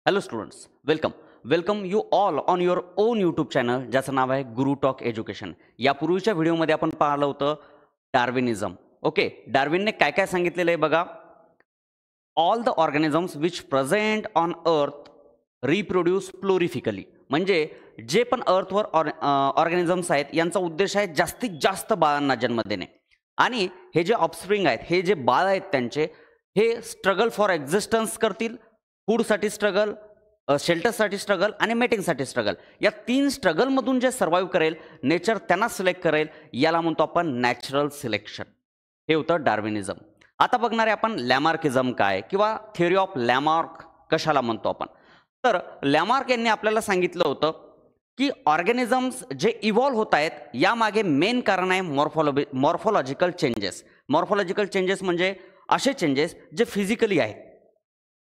Hello students, welcome you all on your on YouTube channel ज्याचं नाव आहे गुरु talk education. यापूर्वीच्या व्हिडिओमध्ये आपण पाहिलं होतं डार्विनिझम. ओके, डार्विनने काय काय सांगितलेलं आहे बघा. All the organisms which present on earth reproduce prolifically. म्हणजे जे पण अर्थवर ऑर्गॅनिझम्स आहेत यांचा उद्देश आहे जास्तीत जास्त बाळांना जन्म देणे. आणि हे जे ऑफस्प्रिंग आहेत, हे जे बाळ आहेत त्यांचे, हे स्ट्रगल फॉर एक्झिस्टन्स करतील. फूडसाठी स्ट्रगल, शेल्टरसाठी स्ट्रगल आणि मेटिंगसाठी स्ट्रगल. या तीन स्ट्रगलमधून जे सर्व्हाइव्ह करेल, नेचर त्यांना सिलेक्ट करेल. याला म्हणतो आपण नॅचरल सिलेक्शन. हे होतं डार्विनिझम. आता बघणारे आपण लॅमार्किझम काय किंवा थिअरी ऑफ लॅमार्क कशाला म्हणतो आपण. तर लॅमार्क यांनी आपल्याला सांगितलं होतं की ऑर्गॅनिझम्स जे इव्हॉल्व्ह होत आहेत यामागे मेन कारण आहे मॉर्फोलॉजिकल चेंजेस. मॉर्फोलॉजिकल चेंजेस म्हणजे असे चेंजेस जे फिजिकली आहेत,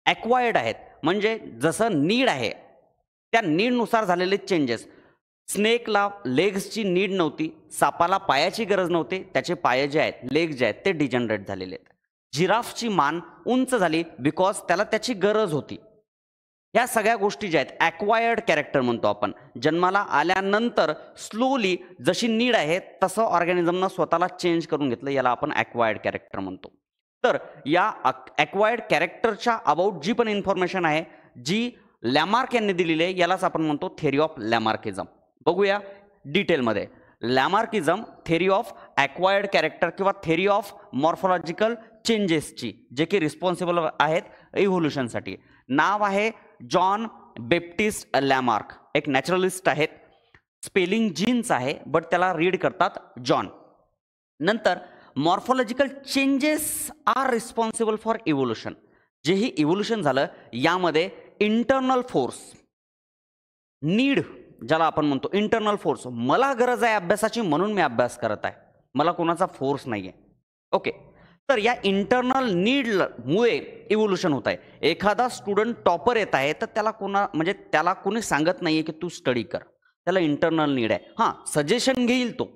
ॲक्वायर्ड आहेत. म्हणजे जसं नीड आहे त्या नीडनुसार झालेले चेंजेस. स्नेकला लेग्सची नीड नव्हती, सापाला पायाची गरज नव्हती, त्याचे पाय जे आहेत, लेग्स जे आहेत ते डिजनरेट झालेले आहेत. जिराफची मान उंच झाली बिकॉज त्याला त्याची गरज होती. ह्या सगळ्या गोष्टी ज्या आहेत ॲक्वायर्ड कॅरेक्टर म्हणतो आपण. जन्माला आल्यानंतर स्लोली जशी नीड आहे तसं ऑर्गॅनिझमनं स्वतःला चेंज करून घेतलं. याला आपण ॲक्वायर्ड कॅरेक्टर म्हणतो. तर या ॲक्वायर्ड कॅरेक्टरच्या अबाउट जी पण इन्फॉर्मेशन आहे जी लॅमार्क यांनी दिलेली आहे यालाच आपण म्हणतो थेरी ऑफ लॅमार्किझम. बघूया डिटेलमध्ये. लॅमार्किझम थेरी ऑफ ॲक्वायर्ड कॅरेक्टर किंवा थेरी ऑफ मॉर्फोलॉजिकल चेंजेसची, जे की रिस्पॉन्सिबल आहेत इव्होल्युशनसाठी. नाव आहे जॉन बेप्टिस्ट लॅमार्क. एक नॅचरलिस्ट आहेत. स्पेलिंग जीन्स आहे बट त्याला रीड करतात जॉन. नंतर morphological changes are responsible for evolution. जेही इव्होल्युशन झालं यामध्ये इंटरनल फोर्स, नीड ज्याला आपण म्हणतो इंटरनल फोर्स. मला गरज आहे अभ्यासाची म्हणून मी अभ्यास करत आहे, मला कोणाचा फोर्स नाही आहे. ओके, तर या इंटरनल नीडमुळे इव्होल्युशन होत आहे. एखादा स्टुडंट टॉपर येत आहे तर त्याला कोणी सांगत नाही आहे की तू स्टडी कर. त्याला इंटरनल नीड आहे. हां, सजेशन घेईल तो.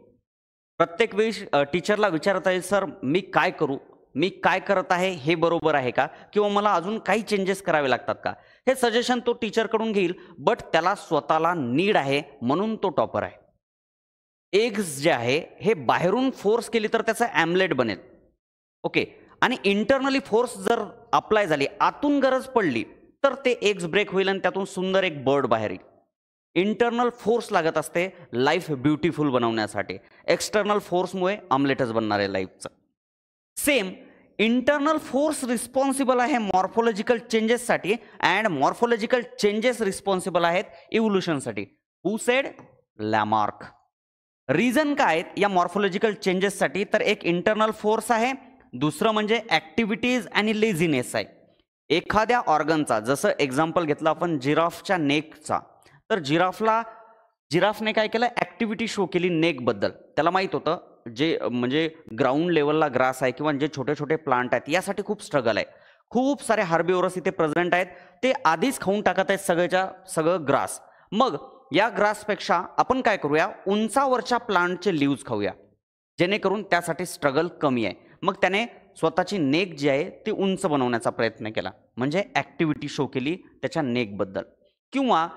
प्रत्येक वेळी टीचरला विचारत आहे, सर मी काय करू, मी काय करत आहे हे बरोबर आहे का, किंवा मला अजून काही चेंजेस करावे लागतात का, हे सजेशन तो टीचरकडून घेईल. बट त्याला स्वतःला नीड आहे म्हणून तो टॉपर आहे. एग्स जे आहे हे बाहेरून फोर्स केली तर त्याचं ॲमलेट बनेल. ओके, आणि इंटरनली फोर्स जर अप्लाय झाली, आतून गरज पडली तर ते एग्स ब्रेक होईल आणि त्यातून सुंदर एक बर्ड बाहेर येईल. इंटरनल फोर्स लागत असते लाईफ ब्युटिफुल बनवण्यासाठी. एक्सटर्नल फोर्समुळे आमलेटच बनणार आहे लाईफचं. सेम इंटरनल फोर्स रिस्पॉन्सिबल आहे मॉर्फोलॉजिकल चेंजेससाठी अँड मॉर्फोलॉजिकल चेंजेस रिस्पॉन्सिबल आहेत इव्होल्युशनसाठी. Who said? लॅमार्क. रिझन काय आहेत या मॉर्फोलॉजिकल चेंजेससाठी? तर एक इंटरनल फोर्स आहे, दुसरं म्हणजे ॲक्टिव्हिटीज आणि लेझिनेस आहे. एखाद्या ऑर्गनचा, जसं एक्झाम्पल घेतलं आपण जिराफच्या नेकचा, तर जिराफने काय केलं, ॲक्टिव्हिटी शो केली नेकबद्दल. त्याला माहीत होतं जे म्हणजे ग्राउंड लेवलला ग्रास आहे किंवा जे छोटे छोटे प्लांट आहेत यासाठी खूप स्ट्रगल आहे. खूप सारे हार्बिओरस इथे प्रेझेंट आहेत, ते आधीच खाऊन टाकत आहेत सगळं ग्रास. मग या ग्रासपेक्षा आपण काय करूया, उंचावरच्या प्लांटचे लिव्ज खाऊया, जेणेकरून त्यासाठी स्ट्रगल कमी आहे. मग त्याने स्वतःची नेक जी आहे ती उंच बनवण्याचा प्रयत्न केला, म्हणजे ॲक्टिव्हिटी शो केली त्याच्या नेकबद्दल. किंवा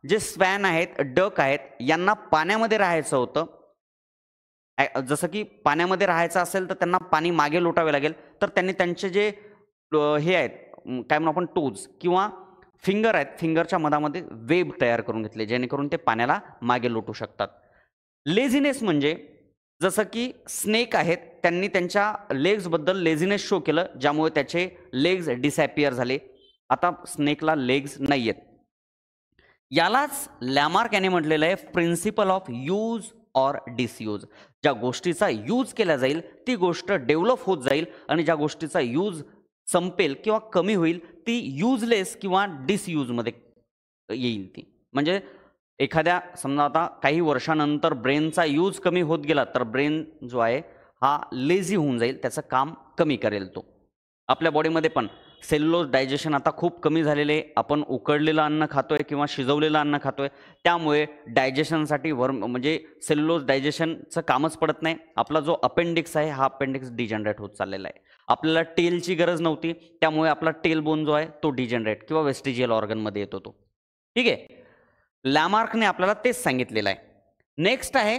जे स्वॅन आहेत, डक आहेत, यांना पाण्यामध्ये राहायचं होतं. जसं की पाण्यामध्ये राहायचं असेल तर त्यांना पाणी मागे लोटावे लागेल, तर त्यांनी त्यांचे जे हे आहेत काय म्हणून आपण टोज किंवा फिंगर आहेत, फिंगरच्या मधामध्ये वेब तयार करून घेतले जेणेकरून ते पाण्याला मागे लोटू शकतात. लेझिनेस म्हणजे जसं की स्नेक आहेत, त्यांनी त्यांच्या लेग्सबद्दल लेझिनेस शो केलं ज्यामुळे त्याचे लेग्स डिसॅपियर झाले. आता स्नेकला लेग्स नाही आहेत. यालाच लॅमार्क याने म्हटलेलं आहे principle of use or disuse. ज्या गोष्टीचा यूज केला जाईल ती गोष्ट डेव्हलप होत जाईल आणि ज्या गोष्टीचा यूज संपेल किंवा कमी होईल ती युजलेस किंवा डिसयूजमध्ये येईल ती. म्हणजे एखाद्या समजा आता काही वर्षानंतर ब्रेनचा यूज कमी होत गेला तर ब्रेन जो आहे हा लेझी होऊन जाईल, त्याचं काम कमी करेल तो. आपल्या बॉडीमध्ये पण सेल्युलोज डायजेशन आता खूप कमी झालेले आहे. आपण उकडलेलं अन्न खातोय किंवा शिजवलेलं अन्न खातोय, त्यामुळे डायजेशनसाठी म्हणजे सेल्युलोज डायजेशनचं कामच पडत नाही. आपला जो अपेंडिक्स आहे हा अपेंडिक्स डिजनरेट होत चाललेला आहे. आपल्याला टेलची गरज नव्हती, त्यामुळे आपला टेल बोन जो आहे तो डिजनरेट किंवा वेस्टिजियल ऑर्गनमध्ये येतो तो. ठीक आहे, लॅमार्कने आपल्याला तेच सांगितलेलं आहे. नेक्स्ट आहे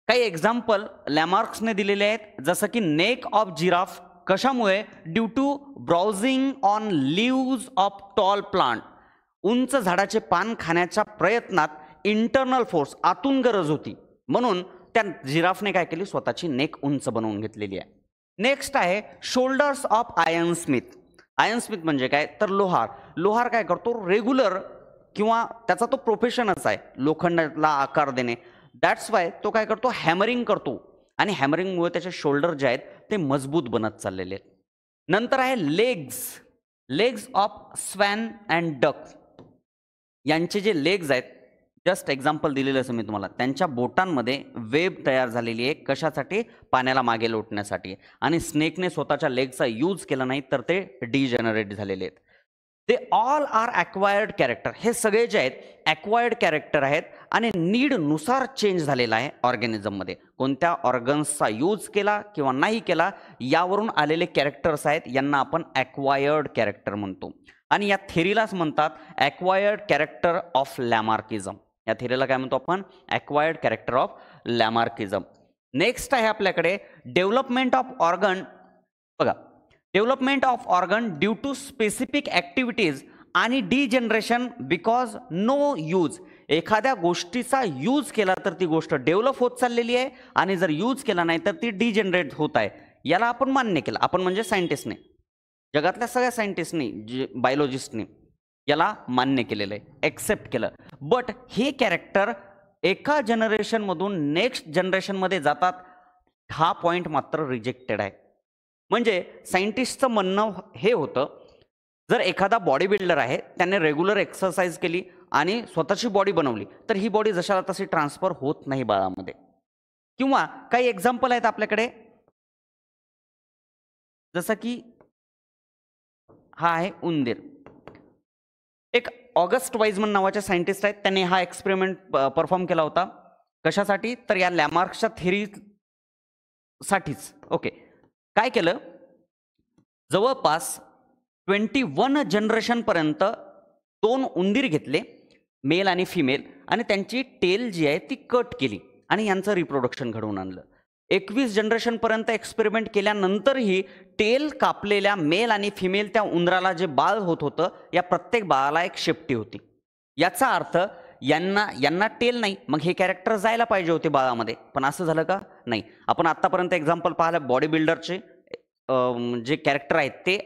काही एक्झाम्पल लॅमार्क्सने दिलेले आहेत, जसं की नेक ऑफ जिराफ. कशामुळे? Due to browsing on leaves of tall plant. उंच झाडाचे पान खाण्याच्या प्रयत्नात इंटरनल फोर्स, आतून गरज होती, म्हणून त्या जिराफने काय केली, स्वतःची नेक उंच बनवून घेतलेली आहे. नेक्स्ट आहे shoulders of iron Smith. Iron Smith म्हणजे काय, तर लोहार. लोहार काय करतो, रेग्युलर किंवा त्याचा तो प्रोफेशनच आहे लोखंडाला आकार देणे. दॅट्स वाय तो काय करतो, हॅमरिंग करतो, आणि हॅमरिंगमुळे त्याचे शोल्डर जे आहेत ते मजबूत बनत चाललेले आहेत. नंतर आहे लेग्स ऑफ स्वॅन अँड डक. यांचे जे लेग्स आहेत, जस्ट एक्झाम्पल दिलेलं असं मी तुम्हाला, त्यांच्या बोटांमध्ये वेब तयार झालेली आहे. कशासाठी? पाण्याला मागे लोटण्यासाठी. आणि स्नेकने स्वतःच्या लेगचा यूज केला नाही, तर ते डिजनरेट झालेले आहेत. ते ऑल आर ॲक्वायर्ड कॅरेक्टर. हे सगळे जे आहेत ॲक्वायर्ड कॅरेक्टर आहेत आणि नीडनुसार चेंज झालेला आहे ऑर्गॅनिझममध्ये. कोणत्या ऑर्गन्सचा यूज केला किंवा नाही केला यावरून आलेले कॅरेक्टर्स आहेत, यांना आपण ॲक्वायर्ड कॅरेक्टर म्हणतो. आणि या थेरीलाच म्हणतात ॲक्वायर्ड कॅरेक्टर ऑफ लॅमार्किझम. या थेरीला काय म्हणतो आपण? Acquired character of Lamarckism. Next आहे आपल्याकडे डेव्हलपमेंट ऑफ ऑर्गन. बघा, development of organ due to specific activities आणि डिजनरेशन बिकॉज नो यूज. एखाद्या गोष्टीचा यूज केला तर ती गोष्ट डेव्हलप होत चाललेली आहे, आणि जर यूज केला नाही तर ती डिजनरेट होत आहे. याला आपण मान्य केलं. आपण म्हणजे सायंटिस्टने, जगातल्या सगळ्या सायंटिस्टनी, बायोलॉजिस्टनी याला मान्य केलेलं आहे, एक्सेप्ट केलं. बट हे कॅरेक्टर एका जनरेशनमधून नेक्स्ट जनरेशनमध्ये जातात, हा पॉईंट मात्र रिजेक्टेड आहे. म्हणजे सायंटिस्टचं म्हणणं हे होतं, जर एखादा बॉडी बिल्डर आहे, त्याने रेग्युलर एक्सरसाइज केली आणि स्वतःची बॉडी बनवली, तर ही बॉडी जशाला तशी ट्रान्सफर होत नाही बाळामध्ये. किंवा काही एक्झाम्पल आहेत आपल्याकडे, जसं की हा आहे उंदीर. एक ऑगस्ट वाईजमन नावाचे सायंटिस्ट आहेत, त्यांनी हा एक्सपेरिमेंट परफॉर्म केला होता. कशासाठी? तर या लॅमार्क्सच्या थेरीसाठीच. ओके, काय केलं, जवळपास 21 जनरेशनपर्यंत 2 उंदीर घेतले, मेल आणि फिमेल, आणि त्यांची टेल जी आहे ती कट केली आणि यांचं रिप्रोडक्शन घडवून आणलं. 21 जनरेशनपर्यंत एक्सपेरिमेंट केल्यानंतरही टेल कापलेल्या मेल आणि फिमेल त्या उंदराला जे बाळ होत होतं, या प्रत्येक बाळाला एक शेपटी होती. याचा अर्थ यांना टेल नाही, मग हे कॅरेक्टर जायला पाहिजे होते बाळामध्ये, पण असं झालं का? नाही. आपण आतापर्यंत एक्झाम्पल पाहिलं, बॉडी बिल्डरचे जे कॅरेक्टर आहेत ते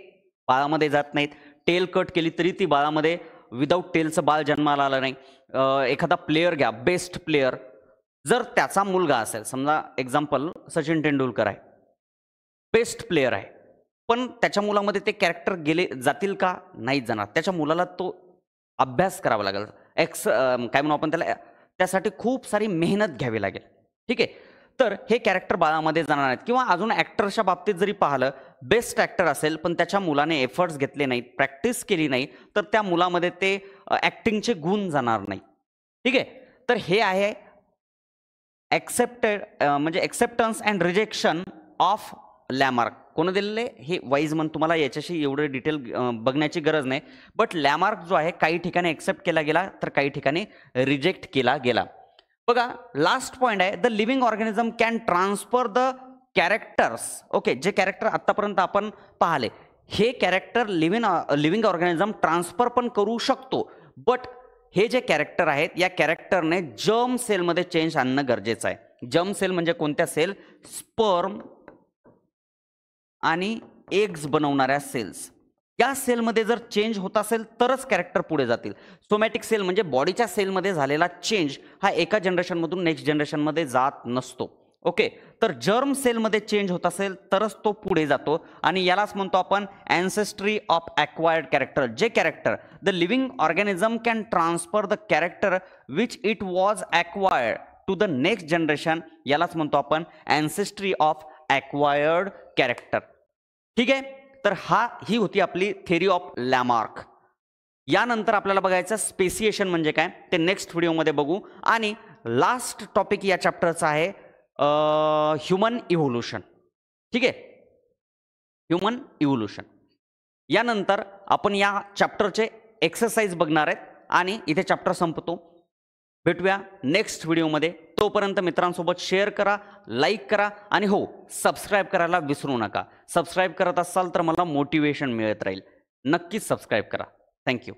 बाळामध्ये जात नाहीत. टेल कट केली तरी ती बाळामध्ये, विदाऊट टेलचं बाळ जन्माला आलं नाही. एखादा प्लेयर घ्या, बेस्ट प्लेयर, जर त्याचा मुलगा असेल, समजा एक्झाम्पल सचिन तेंडुलकर आहे, बेस्ट प्लेयर आहे, पण त्याच्या मुलामध्ये ते कॅरेक्टर जातील का? नाहीच जाणार. त्याच्या मुलाला तो अभ्यास करावा लागेल, काय म्हणू आपण त्याला, त्यासाठी खूप सारी मेहनत घ्यावी लागेल. ठीक आहे, तर हे कॅरेक्टर बाळामध्ये जाणार नाहीत. किंवा अजून ॲक्टरच्या बाबतीत जरी पाहिलं, बेस्ट ॲक्टर असेल पण त्याच्या मुलाने एफर्ट्स घेतले नाहीत, प्रॅक्टिस केली नाही, तर त्या मुलामध्ये ते ॲक्टिंगचे गुण जाणार नाही. ठीक आहे, तर हे आहे म्हणजे एक्सेप्टन्स अँड रिजेक्शन ऑफ लॅमार्क. कोण दिलेले? हे वाईजमन. तुम्हाला याच्याशी एवढं डिटेल बघण्याची गरज नाही. बट लॅमार्क जो आहे काही ठिकाणी एक्सेप्ट केला गेला, तर काही ठिकाणी रिजेक्ट केला गेला. बघा, लास्ट पॉईंट आहे, the living organism can transfer the characters. Okay, जे कॅरेक्टर आतापर्यंत आपण पाहिले, हे कॅरेक्टर लिव्हिंग ऑर्गॅनिझम ट्रान्सफर पण करू शकतो. बट हे जे कॅरेक्टर आहेत, या कॅरेक्टरने जर्म सेलमध्ये चेंज आणणं गरजेचं आहे. जर्म सेल म्हणजे कोणत्या सेल? स्पर्म आणि एग्स बनवणाऱ्या सेल्स. या सेलमध्ये जर चेंज होत असेल तरच कॅरेक्टर पुढे जातील. सोमॅटिक सेल म्हणजे बॉडीच्या सेलमध्ये झालेला चेंज हा एका जनरेशनमधून नेक्स्ट जनरेशनमध्ये जात नसतो. ओके, तर जर्म सेलमध्ये चेंज होत असेल तरच तो पुढे जातो, आणि यालाच म्हणतो आपण अँसेस्ट्री ऑफ ॲक्वायर्ड कॅरेक्टर. जे character the living organism can transfer the character which it was acquired to the next generation, यालाच म्हणतो आपण अँसेस्ट्री ऑफ ॲक्वायर्ड कॅरेक्टर. ठीक आहे, तर ही होती आपली थेरी ऑफ लॅमार्क. यानंतर आपल्याला बघायचं स्पेसिएशन म्हणजे काय ते नेक्स्ट व्हिडिओमध्ये बघू. आणि लास्ट टॉपिक या चॅप्टरचा आहे ह्युमन इव्होल्युशन. ठीक आहे, ह्युमन इव्होल्युशन. यानंतर आपण या चॅप्टरचे एक्सरसाइज बघणार आहेत आणि इथे चॅप्टर संपतो. भेटूया नेक्स्ट व्हिडिओमध्ये. तोपर्यंत मित्रांसोबत शेअर करा, लाईक करा आणि हो, सबस्क्राईब करायला विसरू नका. सबस्क्राईब करत असाल तर मला मोटिवेशन मिळत राहील. नक्कीच सबस्क्राईब करा. थँक्यू.